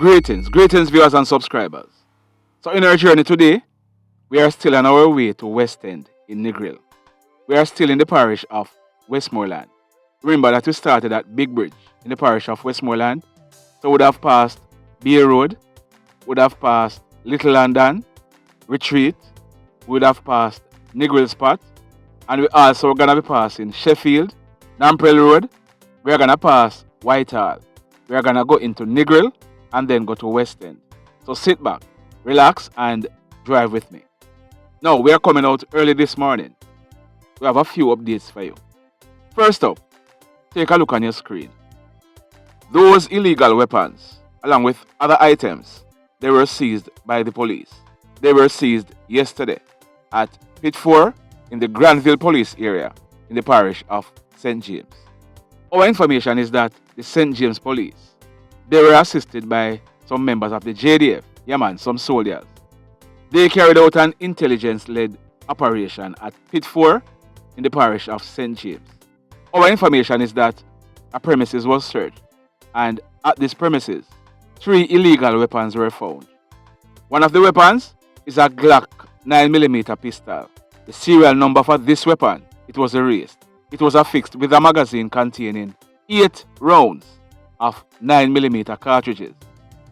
Greetings viewers and subscribers. So in our journey today, we are still on our way to West End in Negril. We are still in the parish of Westmoreland. Remember that we started at Big Bridge in the parish of Westmoreland. So we would have passed Beer Road, would have passed Little London, Retreat, we would have passed Negril Spot, and we also gonna be passing Sheffield, Namprel Road. We are gonna pass Whitehall. We are gonna go into Negril and then go to West End. So sit back, relax, and drive with me. Now, we are coming out early this morning. We have a few updates for you. First up, take a look on your screen. Those illegal weapons, along with other items, they were seized by the police. They were seized yesterday at Pit 4 in the Granville Police area in the parish of St. James. Our information is that the St. James Police, they were assisted by some members of the JDF, some soldiers. They carried out an intelligence-led operation at Pit 4 in the parish of St. James. Our information is that a premises was searched, and at this premises, 3 illegal weapons were found. One of the weapons is a Glock 9mm pistol. The serial number for this weapon, it was erased. It was affixed with a magazine containing 8 rounds of 9mm cartridges.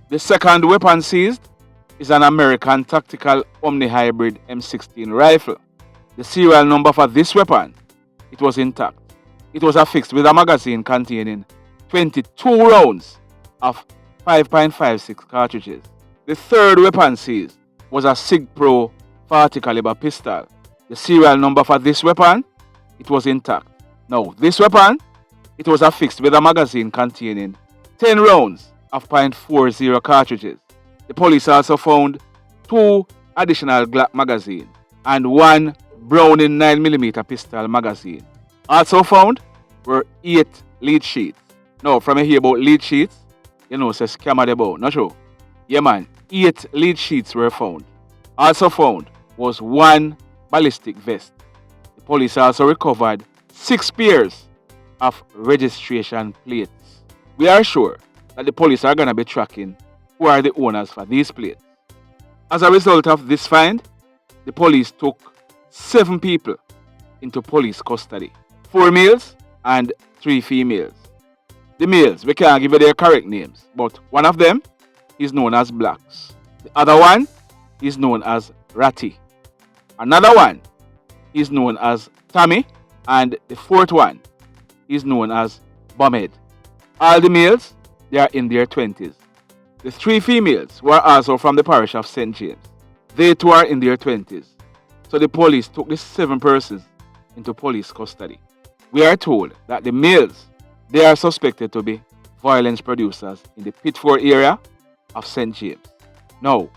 The second weapon seized is an American Tactical Omni-Hybrid M16 rifle. The serial number for this weapon, it was intact. It was affixed with a magazine containing 22 rounds of 5.56 cartridges. The third weapon seized was a SIG Pro 40 caliber pistol. The serial number for this weapon, it was intact. Now, this weapon, it was affixed with a magazine containing 10 rounds of .40 cartridges. The police also found 2 additional Glock magazines and 1 Browning 9mm pistol magazine. Also found were 8 lead sheets. Now, from here about lead sheets, say scammer the bow, not true? 8 lead sheets were found. Also found was 1 ballistic vest. The police also recovered 6 pairs of registration plates. We are sure that the police are going to be tracking who are the owners for these plates. As a result of this find, the police took 7 people into police custody, 4 males and 3 females. The males, we can't give you their correct names, but one of them is known as Blacks. The other one is known as Ratty. Another one is known as Tommy, and the fourth one is known as Bumhead. All the males, they are in their 20s. The 3 females were also from the parish of St. James. They too are in their 20s. So the police took the 7 persons into police custody. We are told that the males, they are suspected to be violence producers in the Pit 4 area of St. James. Now,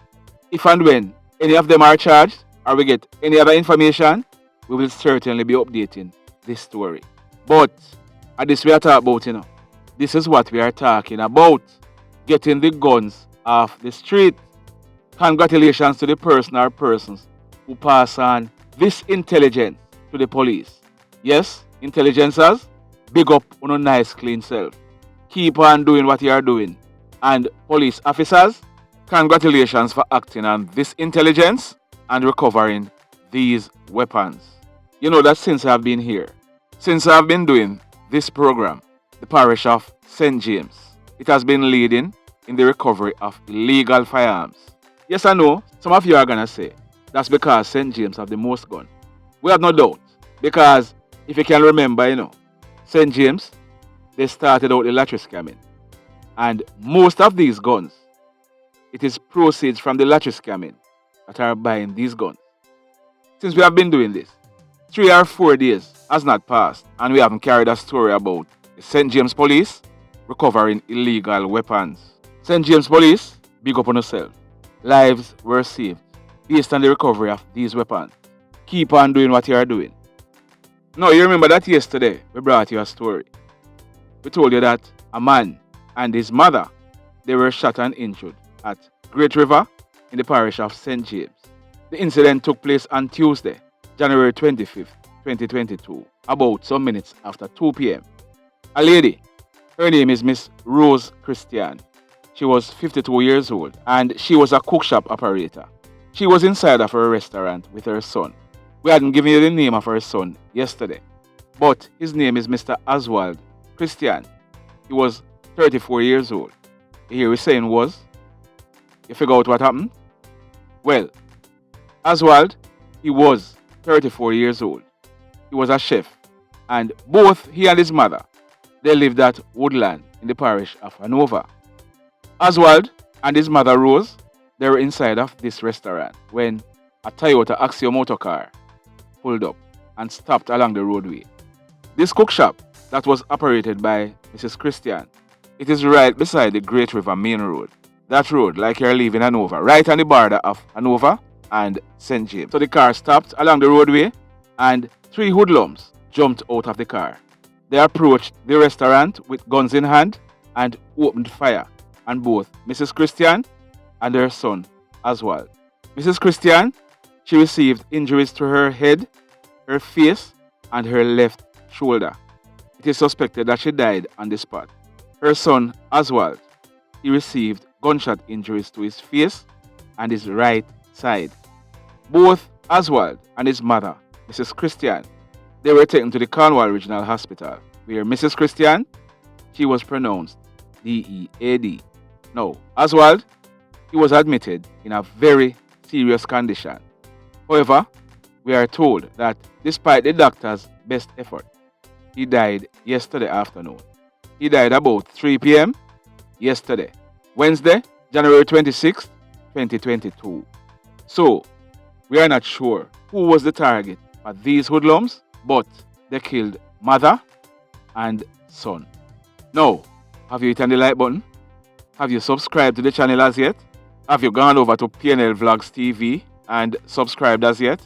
if and when any of them are charged or we get any other information, we will certainly be updating this story. But at this we are talking about, this is what we are talking about. Getting the guns off the street. Congratulations to the person or persons who pass on this intelligence to the police. Yes, intelligencers, big up on a nice clean self. Keep on doing what you are doing. And police officers, congratulations for acting on this intelligence and recovering these weapons. You know that since I've been here, since I've been doing this program, the parish of St. James, it has been leading in the recovery of illegal firearms. Yes, I know, some of you are going to say, that's because St. James have the most gun. We have no doubt, because if you can remember, St. James, they started out the lottery scamming. And most of these guns, it is proceeds from the lottery scamming that are buying these guns. Since we have been doing this, 3 or 4 days has not passed, and we haven't carried a story about the St. James Police recovering illegal weapons. St. James Police, big up on yourself. Lives were saved based on the recovery of these weapons. Keep on doing what you are doing. Now, you remember that yesterday we brought you a story. We told you that a man and his mother, they were shot and injured at Great River in the parish of St. James. The incident took place on Tuesday, January 25th, 2022, about some minutes after 2 p.m. A lady, her name is Miss Rose Christian. She was 52 years old and she was a cook shop operator. She was inside of her restaurant with her son. We hadn't given you the name of her son yesterday, but his name is Mr. Aswald Christian. He was 34 years old. You hear what saying was? You figure out what happened? Well, Aswald, he was 34 years old. He was a chef, and both he and his mother, they lived at Woodland in the parish of Hanover. Aswald and his mother Rose, they were inside of this restaurant when a Toyota Axio motor car pulled up and stopped along the roadway. This cook shop that was operated by Mrs. Christian, it is right beside the Great River Main Road. That road, like you're leaving Hanover, right on the border of Hanover and St. James. So the car stopped along the roadway and three hoodlums jumped out of the car. They approached the restaurant with guns in hand and opened fire on both Mrs. Christian and her son Aswald. Mrs. Christian, she received injuries to her head, her face, and her left shoulder. It is suspected that she died on the spot. Her son Aswald, he received gunshot injuries to his face and his right side. Both Aswald and his mother, Mrs. Christian, they were taken to the Cornwall Regional Hospital, where Mrs. Christian, she was pronounced DEAD. Now, Aswald, he was admitted in a very serious condition. However, we are told that despite the doctor's best effort, he died yesterday afternoon. He died about 3 p.m. yesterday, Wednesday, January 26, 2022. So, we are not sure who was the target of these hoodlums, but they killed mother and son. Now, have you hit on the like button? Have you subscribed to the channel as yet? Have you gone over to PNL Vlogs TV and subscribed as yet?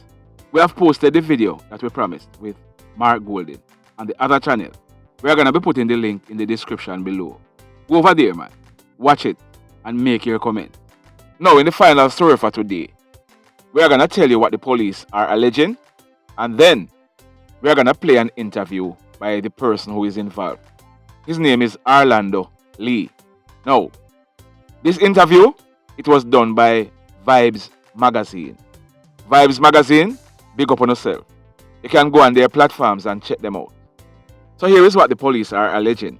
We have posted the video that we promised with Mark Golden on the other channel. We are going to be putting the link in the description below. Go over there, man. Watch it and make your comment. Now, in the final story for today, we are going to tell you what the police are alleging, and then we are going to play an interview by the person who is involved. His name is Orlando Lee. Now, this interview, it was done by Vibes Magazine. Vibes Magazine, big up on yourself. You can go on their platforms and check them out. So here is what the police are alleging.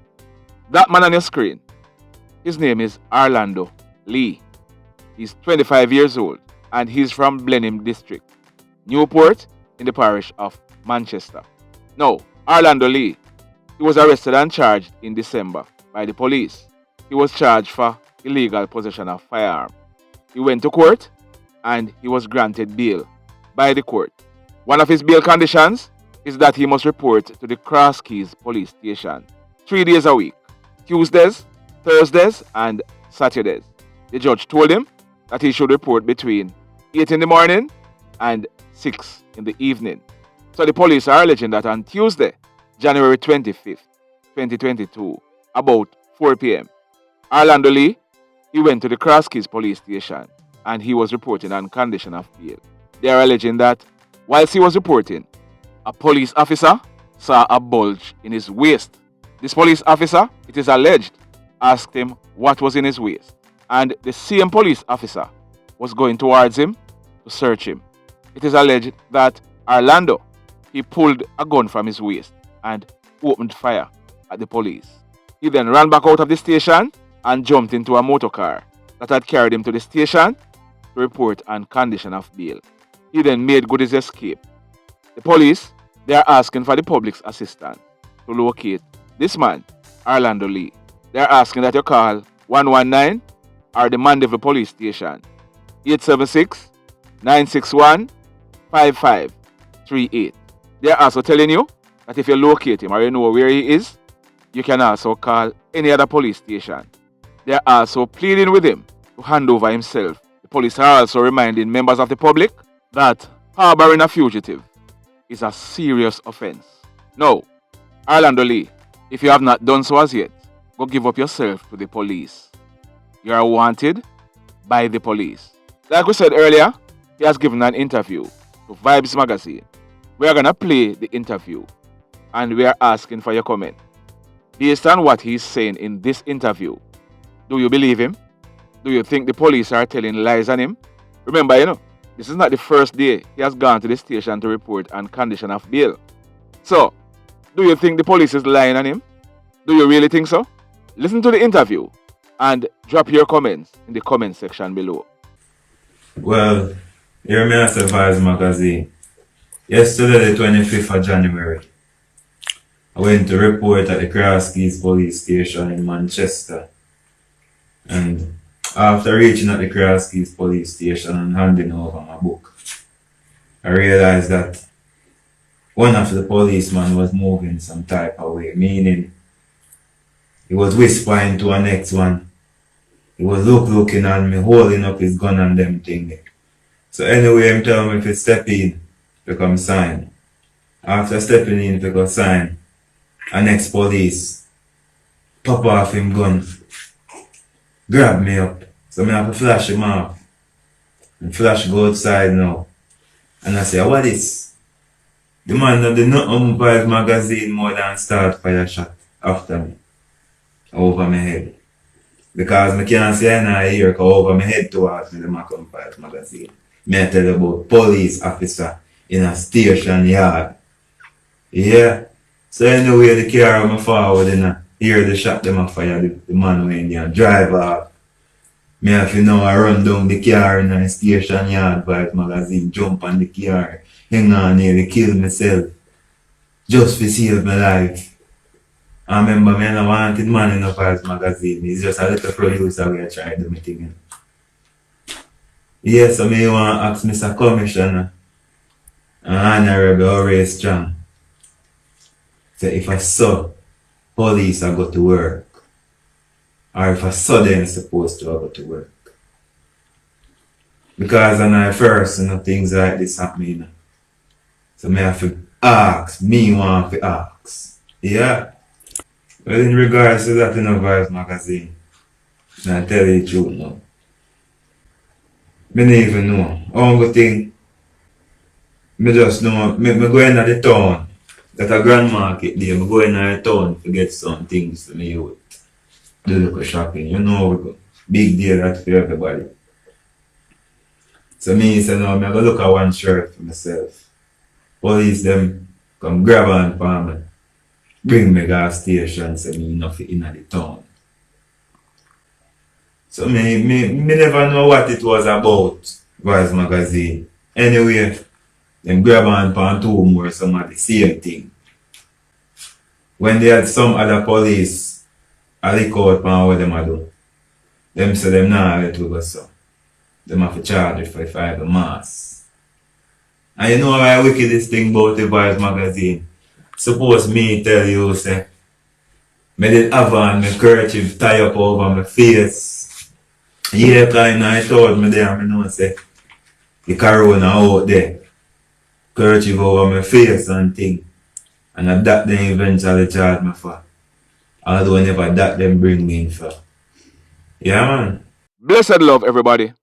That man on your screen, his name is Orlando Lee. He's 25 years old and he's from Blenheim District, Newport in the parish of Manchester. Now, Orlando Lee, he was arrested and charged in December by the police. He was charged for illegal possession of firearm. He went to court and he was granted bail by the court. One of his bail conditions is that he must report to the Cross Keys Police Station 3 days a week, Tuesdays, Thursdays, and Saturdays. The judge told him that he should report between 8 in the morning and 6 in the evening. So the police are alleging that on Tuesday, January 25th, 2022, about 4 p.m., Orlando Lee, he went to the Cross Keys Police Station and he was reporting on condition of bail. They are alleging that whilst he was reporting, a police officer saw a bulge in his waist. This police officer, it is alleged, asked him what was in his waist. And the same police officer was going towards him to search him. It is alleged that Orlando, he pulled a gun from his waist and opened fire at the police. He then ran back out of the station and jumped into a motor car that had carried him to the station to report on condition of bail. He then made good his escape. The police, they are asking for the public's assistance to locate this man, Orlando Lee. They are asking that you call 119 or the Mandeville Police Station, 876-961-5538. They are also telling you that if you locate him or you know where he is, you can also call any other police station. They are also pleading with him to hand over himself. The police are also reminding members of the public that harboring a fugitive is a serious offense. Now, Orlando Lee, if you have not done so as yet, go give up yourself to the police. You are wanted by the police. Like we said earlier, he has given an interview to Vibes Magazine. We are going to play the interview and we are asking for your comment. Based on what he's saying in this interview, Do you believe him? Do you think the police are telling lies on him? Remember, this is not the first day he has gone to the station to report on condition of bail. So, do you think the police is lying on him? Do you really think so? Listen to the interview and drop your comments in the comment section below. Well, here me as Vice Magazine. Yesterday, the 25th of January, I went to report at the Crosskeys Police Station in Manchester. And after reaching at the Crosskeys Police Station and handing over my book, I realized that one of the policemen was moving some type of way, meaning he was whispering to the next one. He was looking at me, holding up his gun and them thing. So anyway, I'm telling me if he step in, to come sign. After stepping in to go sign, the next police pop off him gun, grab me up. So I have to flash him off. And flash go outside now. And I say, what is? The man that did not umpire magazine more than start fire shot after me. Over my head. Because I can't see any here because over my head towards me the umpire magazine. Me I tell you about police officer in a station yard. Yeah. So anyway the car I'm forward and hear the shot them a fire the man went in there and drive off. Me have to now run down the car in a station yard by the magazine, jump on the car, hang on nearly kill myself. Just to save my life. I remember me and I wanted man in a Vice magazine. It's just a little producer we are trying to do my thing. Yes, so me want to ask Mr. Commissioner and Honorable Horace Strong. So if I saw police I go to work, or if I saw them supposed to go to work. Because when I first things like this happen. So me have to ask, me want to ask. Yeah. Well in regards to that in a Vice magazine, I tell you the truth now. I don't even know. Only thing, I just know, I go in the town, that a grand market there, I go in the town to get some things to me youth. Do look shopping, we go. Big deal that for everybody. So me say no, I go look at one shirt for myself. Police them come grab on for me. Bring me gas station, say me enough in the town. So me never know what it was about, Vice magazine. Anyway, them grab on for two more some of the same thing. When they had some other police, I look out for what them a do. Them say them nah let we go so. Them have to charge it for if I have a mass. And you know why wicked this thing about the Vice magazine? Suppose me tell you say, me did have on my kerchief tie up over my face. Yeah, because I told me there, I know say, the corona out there. Kerchief over my face and thing. And that they eventually charge me for. Although never that them bring me in for. Yeah man. Blessed love everybody.